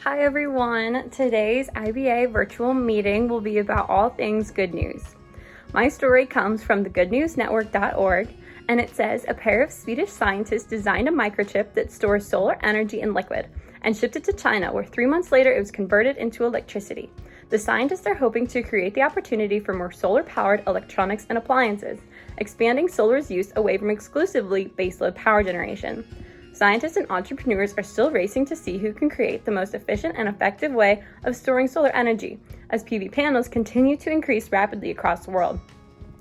Hi everyone, today's IBA virtual meeting will be about all things good news. My story comes from thegoodnewsnetwork.org and it says a pair of Swedish scientists designed a microchip that stores solar energy in liquid and shipped it to China, where 3 months later it was converted into electricity. The scientists are hoping to create the opportunity for more solar-powered electronics and appliances, expanding solar's use away from exclusively baseload power generation. Scientists and entrepreneurs are still racing to see who can create the most efficient and effective way of storing solar energy, as PV panels continue to increase rapidly across the world.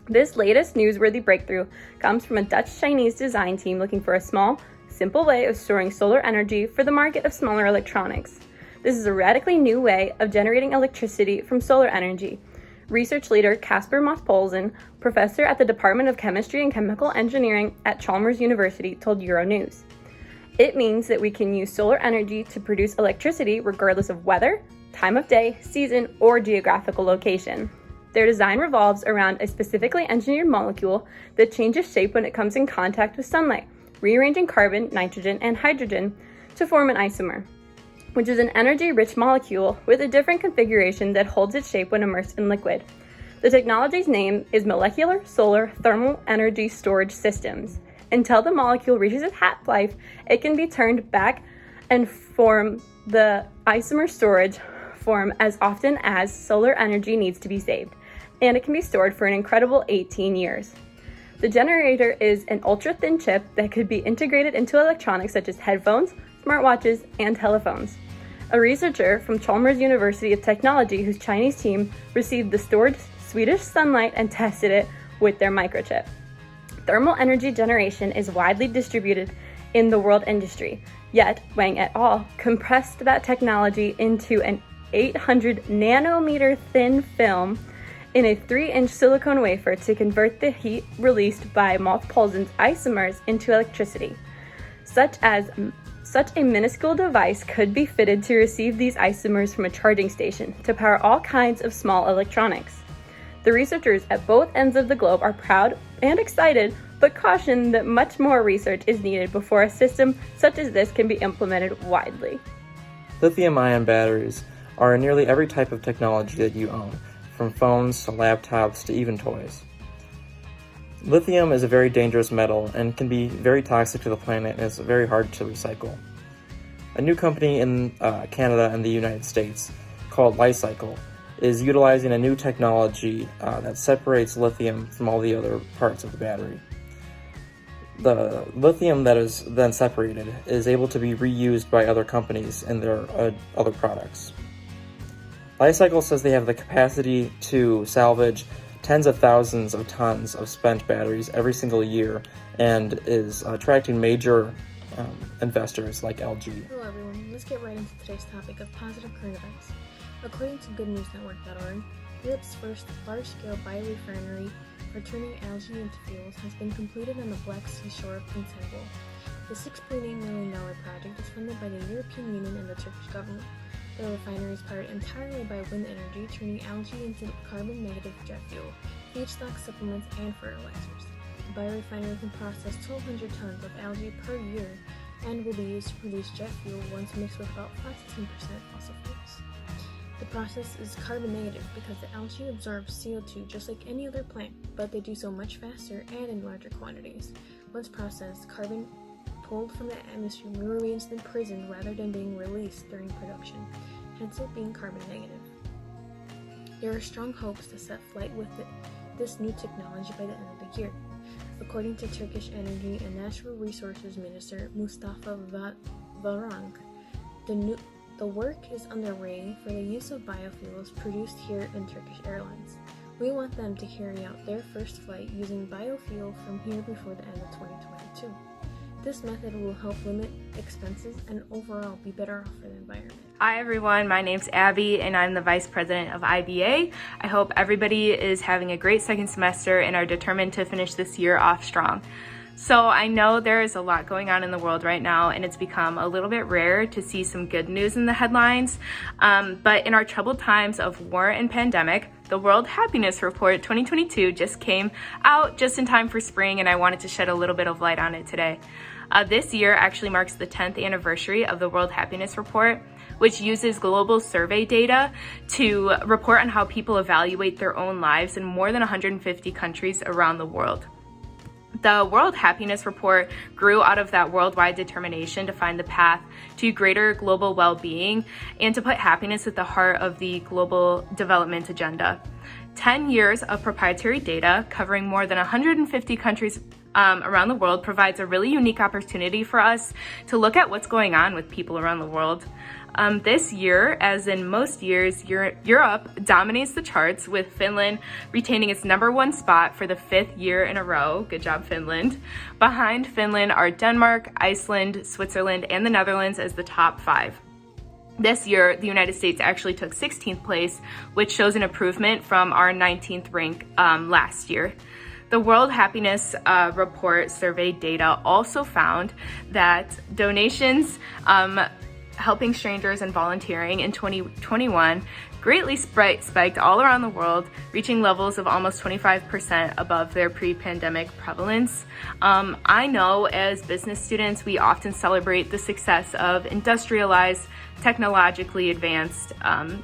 This latest newsworthy breakthrough comes from a Dutch-Chinese design team looking for a small, simple way of storing solar energy for the market of smaller electronics. This is a radically new way of generating electricity from solar energy. Research leader Casper Moth-Poulsen, professor at the Department of Chemistry and Chemical Engineering at Chalmers University, told Euronews. It means that we can use solar energy to produce electricity regardless of weather, time of day, season, or geographical location. Their design revolves around a specifically engineered molecule that changes shape when it comes in contact with sunlight, rearranging carbon, nitrogen, and hydrogen to form an isomer, which is an energy-rich molecule with a different configuration that holds its shape when immersed in liquid. The technology's name is Molecular Solar Thermal Energy Storage Systems. Until the molecule reaches its half-life, it can be turned back and form the isomer storage form as often as solar energy needs to be saved, and it can be stored for an incredible 18 years. The generator is an ultra-thin chip that could be integrated into electronics such as headphones, smartwatches, and telephones. A researcher from Chalmers University of Technology, whose Chinese team received the stored Swedish sunlight and tested it with their microchip. Thermal energy generation is widely distributed in the world industry, yet Wang et al. Compressed that technology into an 800 nanometer thin film in a 3-inch silicone wafer to convert the heat released by Moth-Poulsen's isomers into electricity. Such a minuscule device could be fitted to receive these isomers from a charging station to power all kinds of small electronics. The researchers at both ends of the globe are proud and excited, but caution that much more research is needed before a system such as this can be implemented widely. Lithium-ion batteries are in nearly every type of technology that you own, from phones to laptops to even toys. Lithium is a very dangerous metal and can be very toxic to the planet, and it's very hard to recycle. A new company in Canada and the United States called Li-Cycle is utilizing a new technology that separates lithium from all the other parts of the battery. The lithium that is then separated is able to be reused by other companies in their other products. Li-Cycle says they have the capacity to salvage tens of thousands of tons of spent batteries every single year and is attracting major investors like LG. Hello everyone, let's get right into today's topic of positive current events. According to goodnewsnetwork.org, Europe's first large-scale biorefinery for turning algae into fuels has been completed on the Black Sea shore of Istanbul. The $6.8 million project is funded by the European Union and the Turkish government. The refinery is powered entirely by wind energy, turning algae into carbon-negative jet fuel, feedstock supplements, and fertilizers. The biorefinery can process 1,200 tons of algae per year and will be used to produce jet fuel once mixed with about 5 to 10% fossil fuels. The process is carbon negative because the algae absorbs CO2 just like any other plant, but they do so much faster and in larger quantities. Once processed, carbon pulled from the atmosphere remains in prison rather than being released during production, hence it being carbon negative. There are strong hopes to set flight with this new technology by the end of the year. According to Turkish Energy and Natural Resources Minister Mustafa Varank, the work is underway for the use of biofuels produced here in Turkish Airlines. We want them to carry out their first flight using biofuel from here before the end of 2022. This method will help limit expenses and overall be better off for the environment. Hi everyone, my name's Abby and I'm the Vice President of IBA. I hope everybody is having a great second semester and are determined to finish this year off strong. So I know there is a lot going on in the world right now and it's become a little bit rare to see some good news in the headlines. But in our troubled times of war and pandemic, the World Happiness Report 2022 just came out just in time for spring, and I wanted to shed a little bit of light on it today. This year actually marks the 10th anniversary of the World Happiness Report, which uses global survey data to report on how people evaluate their own lives in more than 150 countries around the world. The World Happiness Report grew out of that worldwide determination to find the path to greater global well-being and to put happiness at the heart of the global development agenda. 10 years of proprietary data covering more than 150 countries around the world provides a really unique opportunity for us to look at what's going on with people around the world. This year, as in most years, Europe dominates the charts, with Finland retaining its #1 spot for the 5th year in a row. Good job, Finland. Behind Finland are Denmark, Iceland, Switzerland, and the Netherlands as the top 5. This year, the United States actually took 16th place, which shows an improvement from our 19th rank last year. The World Happiness Report survey data also found that donations, helping strangers, and volunteering in 2021 greatly spiked all around the world, reaching levels of almost 25% above their pre-pandemic prevalence. I know as business students, we often celebrate the success of industrialized, technologically advanced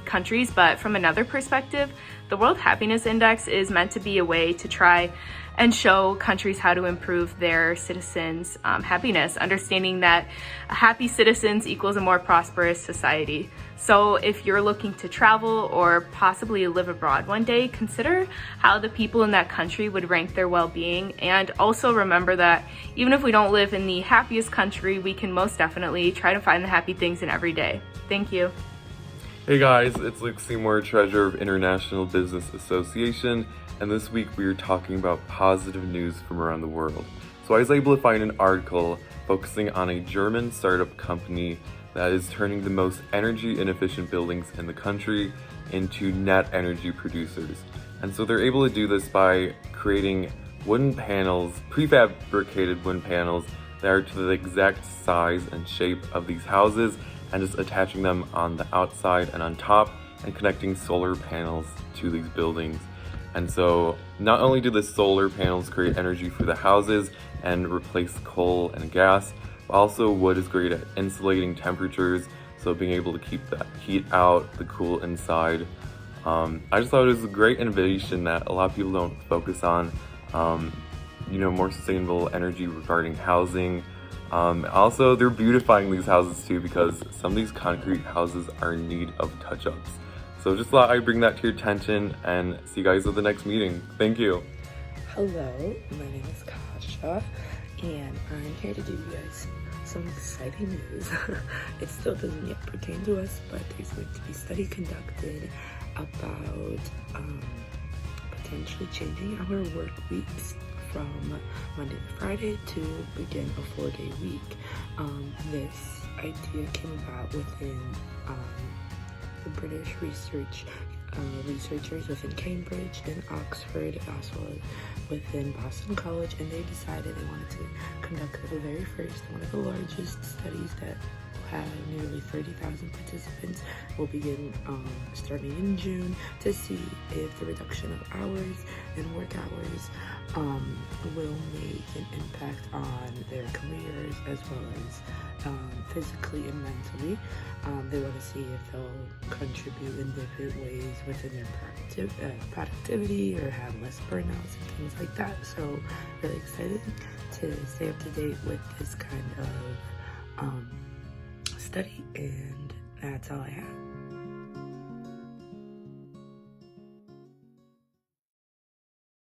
countries, but from another perspective, the World Happiness Index is meant to be a way to try and show countries how to improve their citizens' happiness, understanding that happy citizens equals a more prosperous society. So if you're looking to travel or possibly live abroad one day, consider how the people in that country would rank their well-being, and also remember that even if we don't live in the happiest country, we can most definitely try to find the happy things in every day. Thank you. Hey guys, it's Luke Seymour, Treasurer of International Business Association, and this week we are talking about positive news from around the world. So I was able to find an article focusing on a German startup company that is turning the most energy inefficient buildings in the country into net energy producers. And so they're able to do this by creating wooden panels, prefabricated wooden panels that are to the exact size and shape of these houses, and just attaching them on the outside and on top and connecting solar panels to these buildings. And so not only do the solar panels create energy for the houses and replace coal and gas, but also wood is great at insulating temperatures, so being able to keep that heat out, the cool inside. I just thought it was a great innovation that a lot of people don't focus on, more sustainable energy regarding housing. Also, they're beautifying these houses too, because some of these concrete houses are in need of touch-ups. So just thought I'd bring that to your attention, and see you guys at the next meeting. Thank you. Hello, my name is Kasha, and I'm here to give you guys some exciting news. It still doesn't yet pertain to us, but there's going to be a study conducted about potentially changing our work weeks from Monday to Friday to begin a 4-day week. This idea came about within the British researchers within Cambridge and Oxford, as well as within Boston College, and they decided they wanted to conduct the very first, one of the largest studies that will have nearly 30,000 participants. Will begin starting in June, to see if the reduction of hours and work hours will make an impact on their careers, as well as physically and mentally. They want to see if they'll contribute in different ways within their productivity, or have less burnouts and things like that. So really excited to stay up to date with this kind of study, and that's all I have.